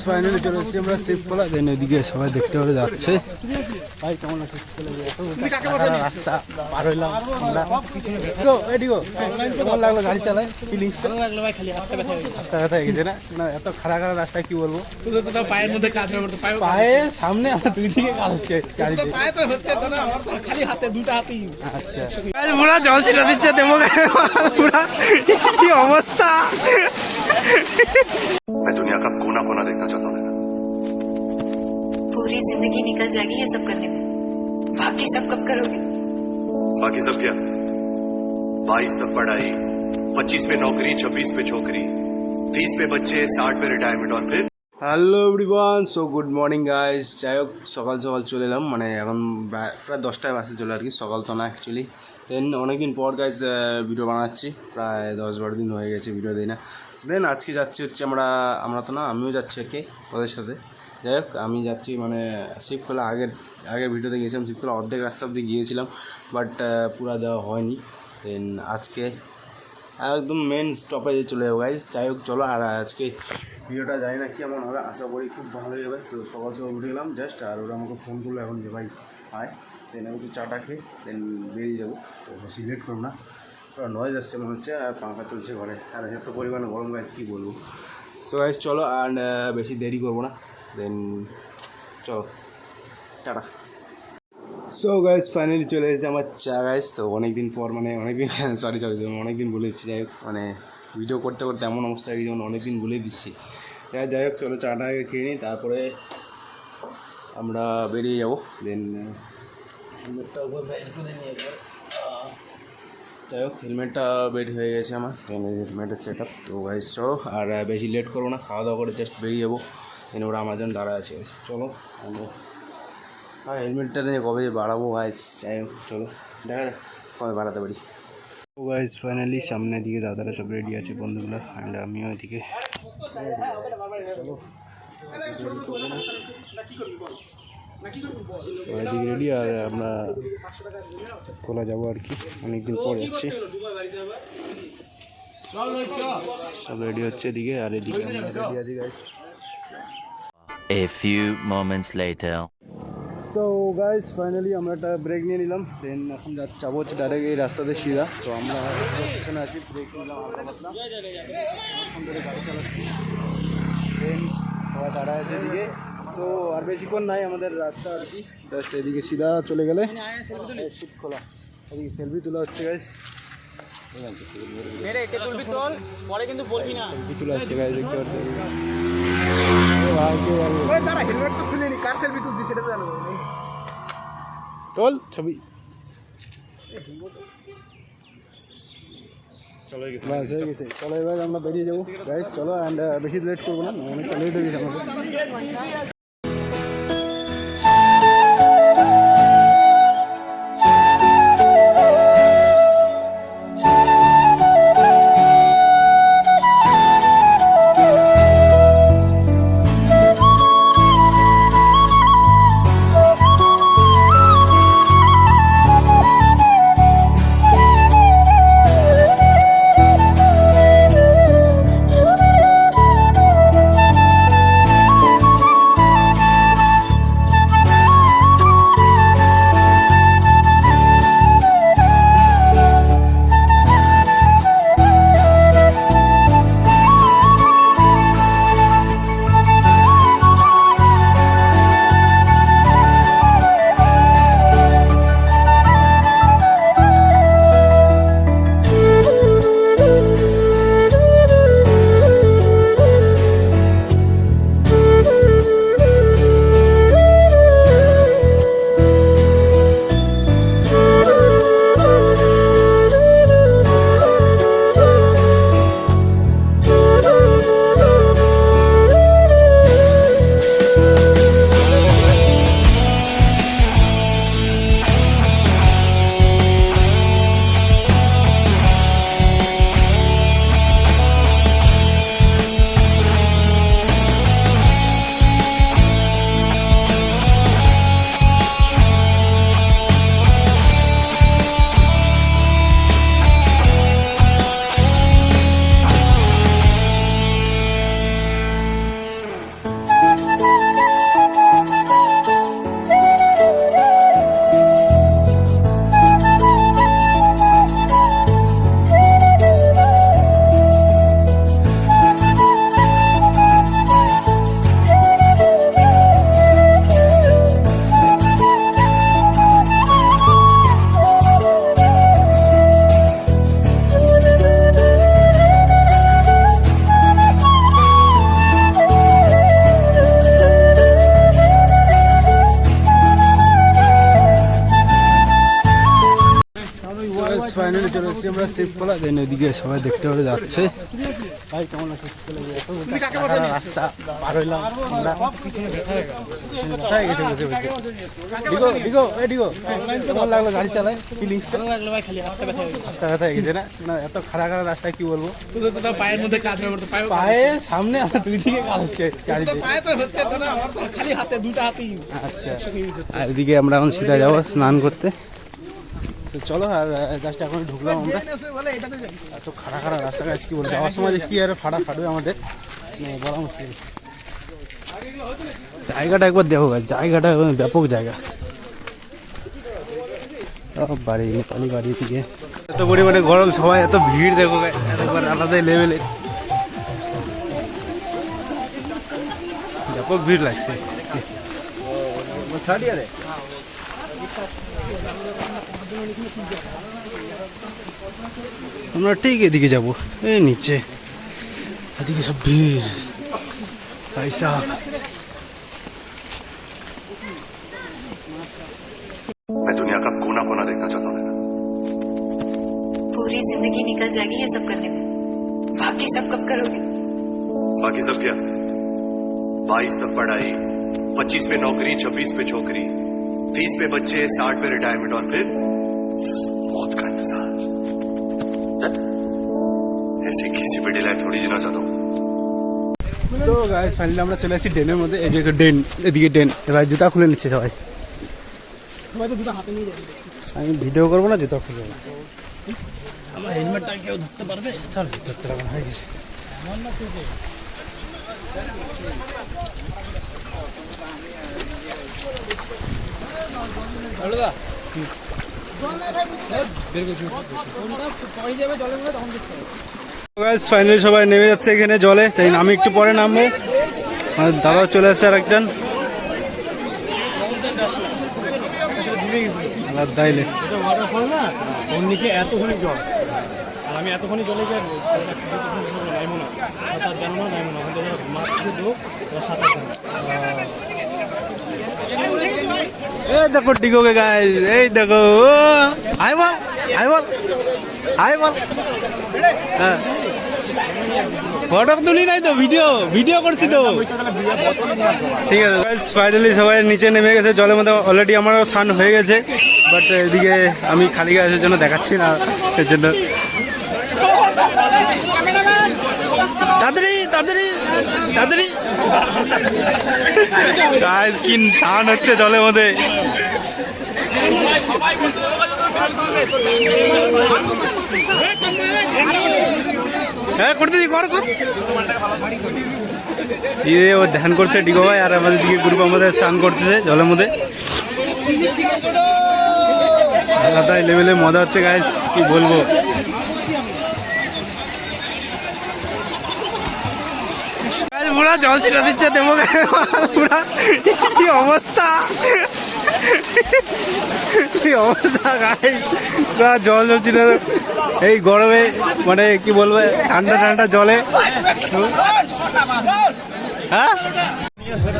Finally চলে এসেছি আমরা শিবখোলা। দেন এদিকে সবাই দেখতে পারে যাচ্ছে। ভাই কেমন আছে রাস্তা পার হইলাম আমরা। কেমন লাগলো গাড়ি চালায়? ফিলিংসটা লাগলো ভাই? খালি হাতটা ব্যথা হয়ে গেছে না? না এত খারাপ রাস্তায় কি বলবো, পায়ের মধ্যে কাজ হবে, পায়ের সামনে আমার দুই দিকে কাজ হচ্ছে গাড়িতে, পায়ে তো হচ্ছে তো না, আমার তো খালি হাতে, দুটো হাতেই। আচ্ছা পুরা জল ছিটা দিচ্ছে দেবো পুরা, কি অবস্থা। मैं दुनिया का कोना कोना देखना चाहता हूँ। पूरी जिंदगी निकल जाएगी ये सब करने में, बाकी सब कब करोगे? बाकी सब क्या? 22 तक पढ़ाई, 25 पे नौकरी, 26 पे छोकरी, 30 पे बच्चे, 60 पे रिटायरमेंट और फिर। Hello everyone, so good morning guys. যাই হোক সকাল সকাল চলে এলাম, মানে এখন প্রায় 10টায় বাসে চলে আর কি, সকাল তো না অ্যাকচুয়ালি। দেন অনেকদিন পর গাইজ ভিডিও বানাচ্ছি, প্রায় 10-12 দিন হয়ে গেছে ভিডিও দিই না। দেন আজকে যাচ্ছি হচ্ছে আমরা তো না, আমিও যাচ্ছি আর কি ওদের সাথে। যাই হোক আমি যাচ্ছি মানে শিবখোলা, আগের ভিডিওতে গিয়েছিলাম শিবখোলা, অর্ধেক রাস্তা অব্দি গিয়েছিলাম, বাট পুরো দেওয়া হয়নি। দেন আজকে একদম মেন স্টপেজে চলে যাবো গাইজ। যাই হোক চলো, আর আজকে ভিডিওটা জানি না কেমন হবে, আশা করি খুব ভালোই হবে। তো সকাল সকাল উঠে গেলাম জাস্ট, আর ওরা আমাকে ফোন করলো এখন যে ভাই আয়। দেন আমি একটু চাটা খেয়ে দেন বেরিয়ে যাবো। তো বেশি লেট করবো না, ওরা নয়েজ আসছে মনে হচ্ছে, আর পাখা চলছে ঘরে, আর এত পরিমাণে গরম গাইজ কী বলবো। সো গাইজ চলো, আর বেশি দেরি করবো না, দেন চলো টাটা। সো গাইজ ফাইনালি চলে এসেছে আমার চা গাইজ। তো অনেকদিন পর, মানে অনেকদিন সরি অনেকদিন বলে দিচ্ছি। যাই হোক মানে ভিডিও করতে করতে এমন অবস্থা হয়ে গেছে, যেমন অনেকদিন বলে দিচ্ছি। যাই হোক চলো চাটা আগে খেয়ে নিই, তারপরে আমরা বেরিয়ে যাবো। দেন হেলমেটটা উপর বের করে নিয়ে যাবো। যাই হোক হেলমেটটা বের হয়ে গেছে আমার, দেন হেলমেটের সেট আপ। তো গাইজ চলো, আর বেশি লেট করবো না, খাওয়া দাওয়া করে জাস্ট বেরিয়ে যাবো। দেন ওরা আমার জন্য দাঁড়া আছে, চলো। হ্যাঁ হেলমেটটা নিয়ে কবে বাড়াবো গাইজ, যাই হোক চলো দেখা যাক কবে বাড়াতে পারি। ও গাইজ ফাইনালি সামনের দিকে দাদারা সব রেডি আছে বন্ধুগুলো, অ্যান্ড আমিও এদিকে চলো এদিকে রেডি। আর আমরা খোলা যাবো আর কি, অনেকদিন পর যাচ্ছি, সব রেডি হচ্ছে এদিকে, আর এদিকে আমরা রেডি আছি guys. A few moments later. So guys finally আমরা একটা ব্রেক নিয়ে নিলাম। দেন এখন যাবো হচ্ছে ডাইরেক্ট এই রাস্তাতে সিধা। তো আমরা পিছনে আছি, ব্রেক নিলাম হালকা পাতলা, এখন ধরে গাড়ি চালাচ্ছি। দেন সবাই দাঁড়া আছে এদিকে। সো আর বেশিক্ষণ নাই আমাদের রাস্তা আর কি, জাস্ট এদিকে সিধা চলে গেলে শিবখোলা। এদিকে সেলফি তোলা হচ্ছে গাইজ, সেলফি তোলা হচ্ছে গাইজ, দেখতে পাচ্ছি। হেলমেট তো খুলে নি, কার সেলফি তুলছি সেটা তো জানো, চল ছবি বাস হয়ে গেছে। চলো এবার আমরা বেরিয়ে যাবো গাইজ, চলো। অ্যান্ড বেশি লেট করবো না, অনেকটা লেট হয়ে গেছে আমাদের। চলে এসেছি আমরা শিবকলা, দেন এদিকে সবাই দেখতে পারে যাচ্ছে। ভাই কেমন আছে? রাস্তা পার হইলাম আমরা, কোথায় গেছে বসে বসে। ডিগো ডিগো এই ডিগো, কেমন লাগলো গাড়ি চালায়? ফিলিংসটা লাগলো ভাই, খালি হাতটা ব্যথা হয়ে গেছে না? না এত খারাপ রাস্তায় কি বলবো, পায়ের মধ্যে কাজ পায়ে সামনে আমার দুই দিকে কাজ হচ্ছে গাড়িতে। খালি হাতে দুটো হাতেই। আচ্ছা, আর এদিকে আমরা এখন সিধা যাবো স্নান করতে। তো চলো, আর জাস্ট এখন ঢুকলাম আমরা। এত খাড়া রাস্তা গাছ কি বলবো, যাওয়ার সময় যে কি আর ফাটবে আমাদের বলা মুশকিল। জায়গাটা একবার দেখো গাছ, জায়গাটা ব্যাপক জায়গা। বাড়ি নেপালি বাড়ি থেকে এত পরিমাণে গরম, সবাই এত ভিড় দেখো একবার আলাদাই লেভেলে, ব্যাপক ভিড় লাগছে। থার্ড ইয়ারে আমরা ঠিক এদিকে যাবো, এই নিচে এদিকে সব ভিড় পয়সা। मैं दुनिया का कोना कोना देखना चाहता हूँ। पूरी जिंदगी निकल जाएगी ये सब करने में, बाकी सब कब करोगे? बाकी सब क्या? 22 तक पढ़ाई, 25 पे नौकरी, 26 पे छोकरी, 30 पे बच्चे, 60 पे रिटायरमेंट और फिर मौत का इंतजार। ऐसी किसी बड़ी लाइफ थोड़ी जीना चाहता हूँ। সো গাইস ফাইনালি আমরা চলে আসছি ডেনের মধ্যে। এই যে ডেন, এদিকে ডেন। এবার জুতা খুলে নিচ্ছে সবাই, সবাই তো দুটো হাতে নিয়ে যাবে। আমি ভিডিও করবো না, জুতা খুলে নেবো। আমার হেলমেটটা কেউ ধরতে পারবে? চল ধরতে পারবো না, হয়ে গেছে। ফাইনালি সবাই নেমে যাচ্ছে এখানে জলে, তাই আমি একটু পরে নামবো। দাদা চলে আসছে আর একজন দাইলে। ওয়াটারফল না, ওর নিচে এতখানি জল, আর আমি এতখানি জলে যাই নাইমো না, সাঁতার জানো না, নাইমো না, মাত্র ঢোক সাঁতার জানো। এই দেখো ডিগোকে গাইস, এই দেখো হাই বল হাই বল হাই বল। হ্যাঁ ফটো তুলি নাই তো, ভিডিও করছি তো। ঠিক আছে গাইস, ফাইনালি সবাই নিচে নেমে গেছে জলের মধ্যে। অলরেডি আমারও স্নান হয়ে গেছে, বাট এদিকে আমি খালি গাছের জন্য দেখাচ্ছি না, এর জন্য। তাড়াতাড়ি তাড়াতাড়ি তাড়াতাড়ি গাইস, কি স্নান হচ্ছে জলের মধ্যে। হ্যাঁ করতে কর ইয়ে, ও ধ্যান করছে ডিগো ভাই, আর আমাদের দিকে গ্রুপ আমাদের স্নান করতেছে জলের মধ্যে। আলাদা লেভেলে মজা হচ্ছে গাইস, কি বলবো। পুরা জল ছিটা দিচ্ছে, দেবো পুরা কি অবস্থা, কি অবস্থা গাইস, পুরা জল ছিটা এই গরমে, মানে কি বলবো, ঠান্ডা ঠান্ডা জলে। হ্যাঁ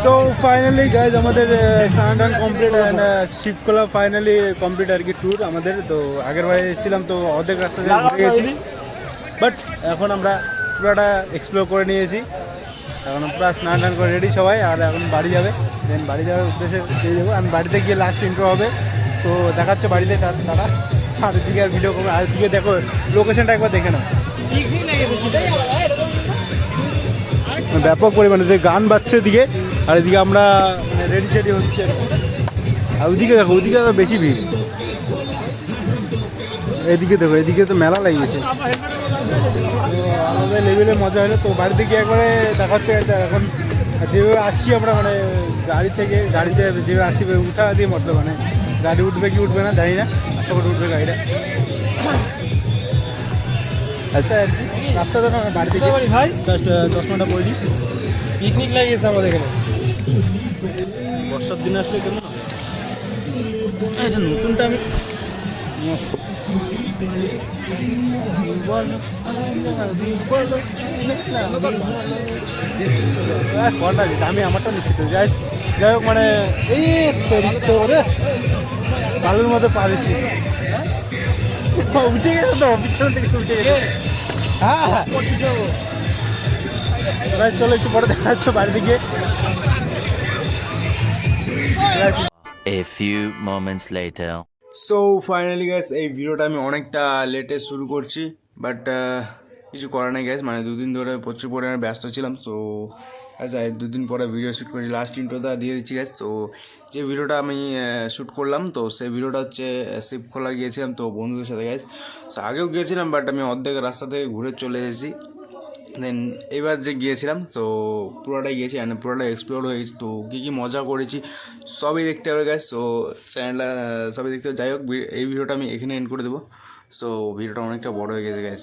সো ফাইনালি গাইজ আমাদের স্নান টান কমপ্লিট, অ্যান্ড শিবকলা ফাইনালি কমপ্লিট আর কি ট্যুর আমাদের। তো আগের বারে এসেছিলাম তো অর্ধেক রাস্তা দিয়ে ঘুরে গেছি, বাট এখন আমরা পুরোটা এক্সপ্লোর করে নিয়েছি। এখন পুরো স্নান টান করে রেডি সবাই, আর এখন বাড়ি যাবে। দেন বাড়ি যাওয়ার উদ্দেশ্যে দিয়ে যাবো, আর বাড়িতে গিয়ে লাস্ট ইন্ট্রো হবে। তো দেখাচ্ছে বাড়িতে টাটা, আর এদিকে আর ভিডিও করবো। আর এদিকে দেখো লোকেশনটা একবার দেখে নাও, ব্যাপক পরিমাণে গান বাজছে এদিকে, আর এদিকে আমরা মানে রেডি সেডি হচ্ছে। আর ওইদিকে দেখো, ওইদিকে তো বেশি ভিড়। এদিকে দেখো, এদিকে তো মেলা লাগিয়েছে, আলাদা লেভেলে মজা হলো। তো বাড়িতে গিয়ে একবারে দেখা হচ্ছে। এখন যেভাবে আসছি আমরা, মানে গাড়ি থেকে, গাড়িতে যেভাবে আসি উঠা দিয়ে মতলব, মানে গাড়ি উঠবে কি উঠবে না জানি না, আশা করে উঠবে গাড়িটা। আচ্ছা আর কি রাস্তা তো বাড়ি থেকে ভাই জাস্ট 10 মিনিট পড়ি। পিকনিক লাগিয়েছে আমাদের এখানে, বর্ষার দিন আসলে কেন এটা নতুনটা আমি নিয়ে আসছি। আমি আমারটা নিচ্ছি তো, যাই হোক, মানে এই তো রে বালুর মধ্যে পা দিচ্ছি। উঠে গেছে তো পিছন থেকে উঠে গেছে হ্যাঁ Guys, চলো একটু পরে দেখা যাচ্ছে বাড়ি থেকে A few moments later. So finally gas এই ভিডিওটা আমি অনেকটা লেটে শুরু করছি বাট কিছু করার নেই গ্যাস মানে দুদিন ধরে প্রচুর পরিমাণে ব্যস্ত ছিলাম তো আচ্ছা দুদিন পরে ভিডিও শ্যুট করেছি লাস্ট ইন্ট্রোটা দিয়ে দিচ্ছি গ্যাস তো যে ভিডিওটা আমি শ্যুট করলাম তো সেই ভিডিওটা হচ্ছে শিবখোলা গিয়েছিলাম তো বন্ধুদের সাথে গ্যাস তো আগেও গিয়েছিলাম বাট আমি অর্ধেক রাস্তা থেকে ঘুরে চলে এসেছি দেন এবার যে গিয়েছিলাম তো পুরোটাই গিয়েছি অ্যান্ড পুরোটাই এক্সপ্লোর হয়ে গেছি তো কী কী মজা করেছি সবই দেখতে হবে গ্যাস তো চ্যানেলটা সবই দেখতে হবে যাই হোক এই ভিডিওটা আমি এখানে এন্ড করে দেবো সো ভিডিওটা অনেকটা বড় হয়ে গেছে গ্যাস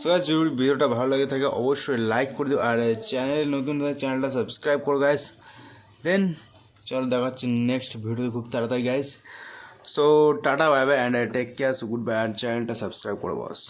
সো গ্যাস যদি ভিডিওটা ভালো লাগে থাকে অবশ্যই লাইক করে দেবো আর চ্যানেল নতুন চ্যানেলটা সাবস্ক্রাইব করো গ্যাস দেন চলো দেখাচ্ছি নেক্সট ভিডিওতে খুব তাড়াতাড়ি guys so tata bye bye and take care so good bye and চ্যানেলটা সাবস্ক্রাইব করো বস